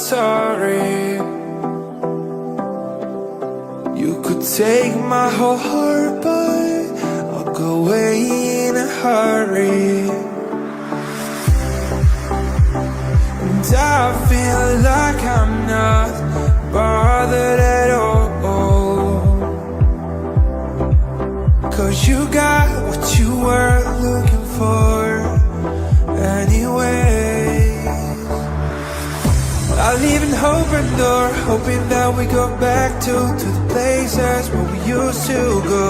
sorry. You could take my whole heart, but I'll go away in a hurry. And I feel like I'm not bothered at all, 'cause you got what you were looking for anyway. I leave an open door, hoping that we go back to the places where we used to go.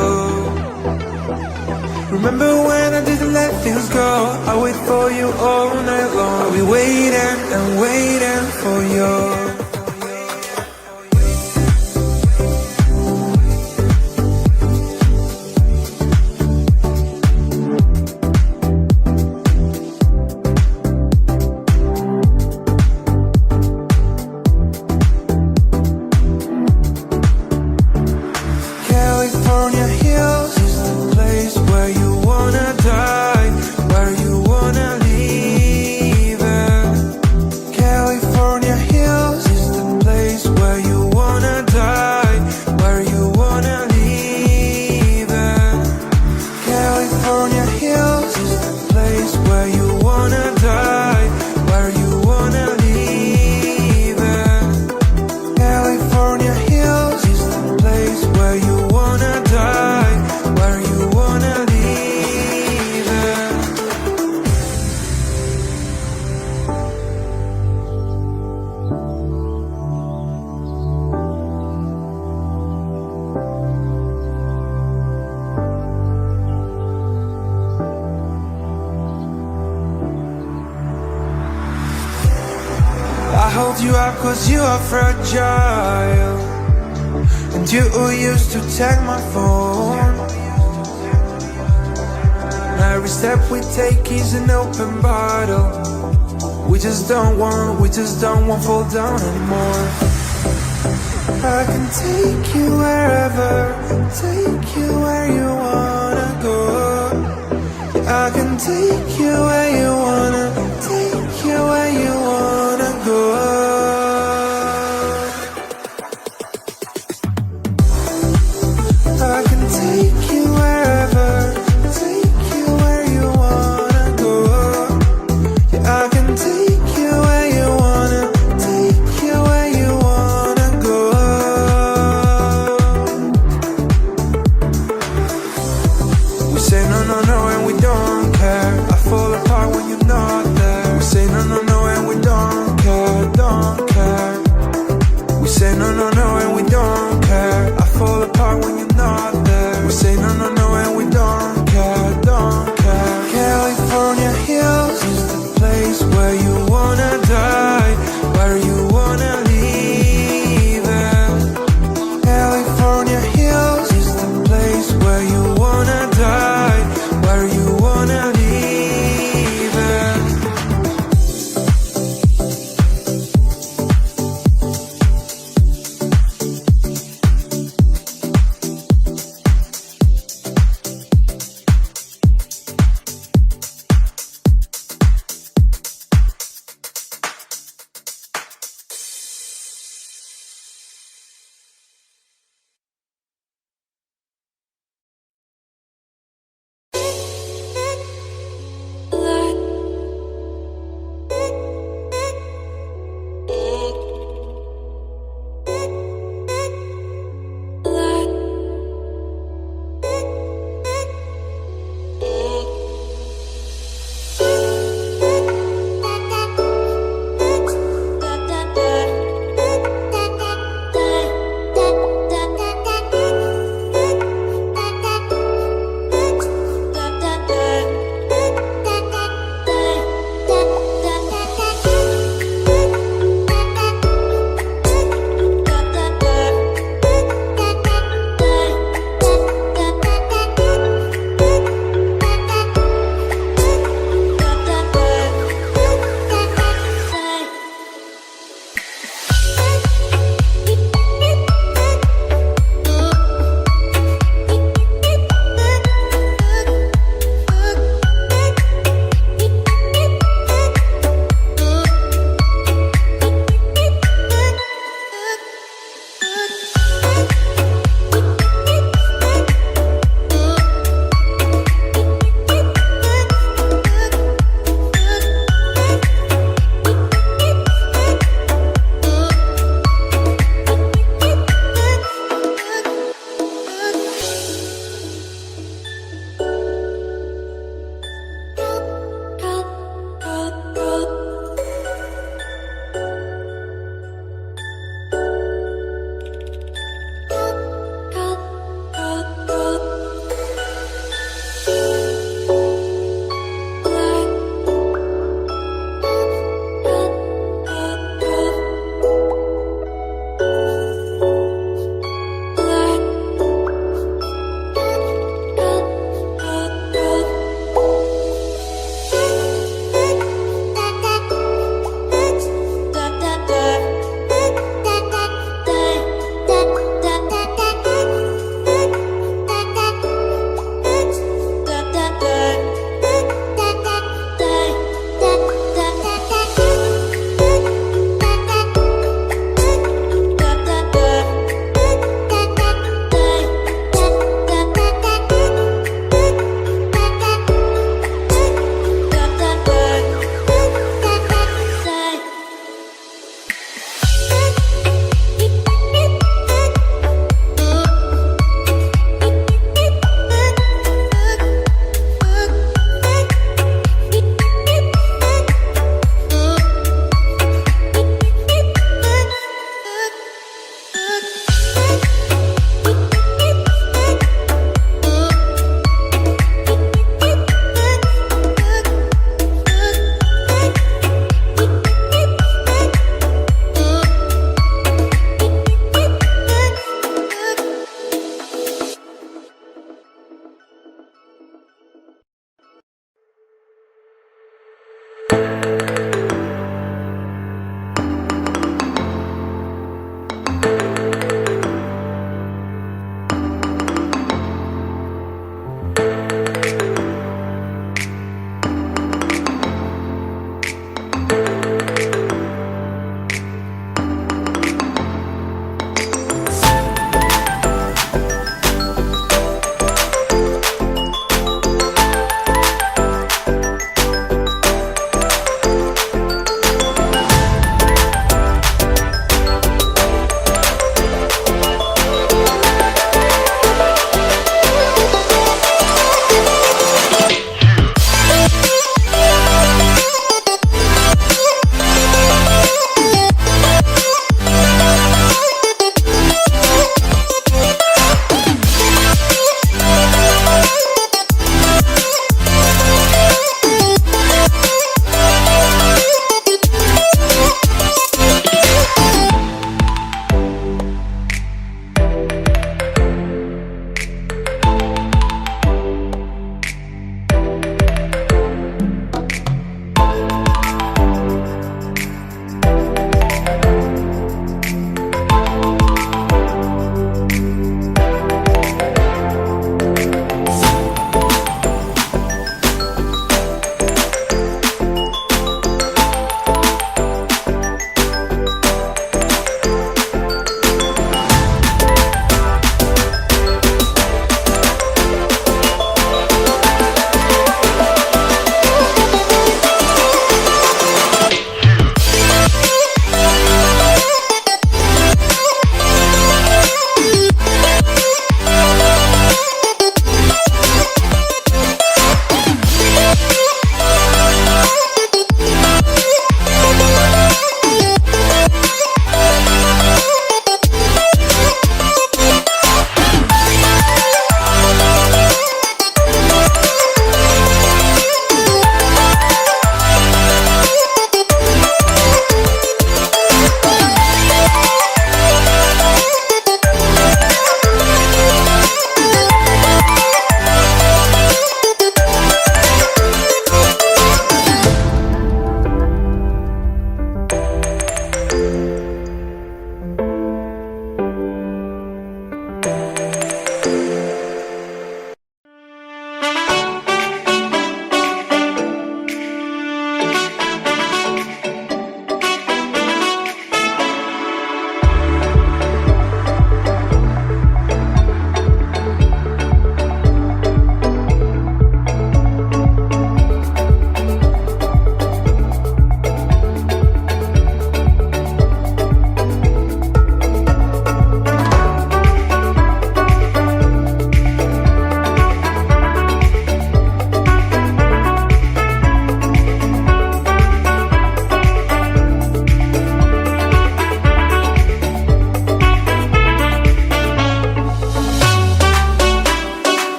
Remember when I didn't let things go? I wait for you all night long. I'll be waiting and waiting for you. California hills is the place where you wanna die, where you wanna leave it. California hills is the place where you wanna die, where you wanna leave it. California hills is the place where you wanna die, where you wanna leave it. California hills is the place where you wanna die, where you wanna leave it. I hold you up 'cause you are fragile, and you used to tag my phone. Every step we take is an open bottle. We just don't want fall down anymore. I can take you wherever, take you where you wanna go. I can take you where you wanna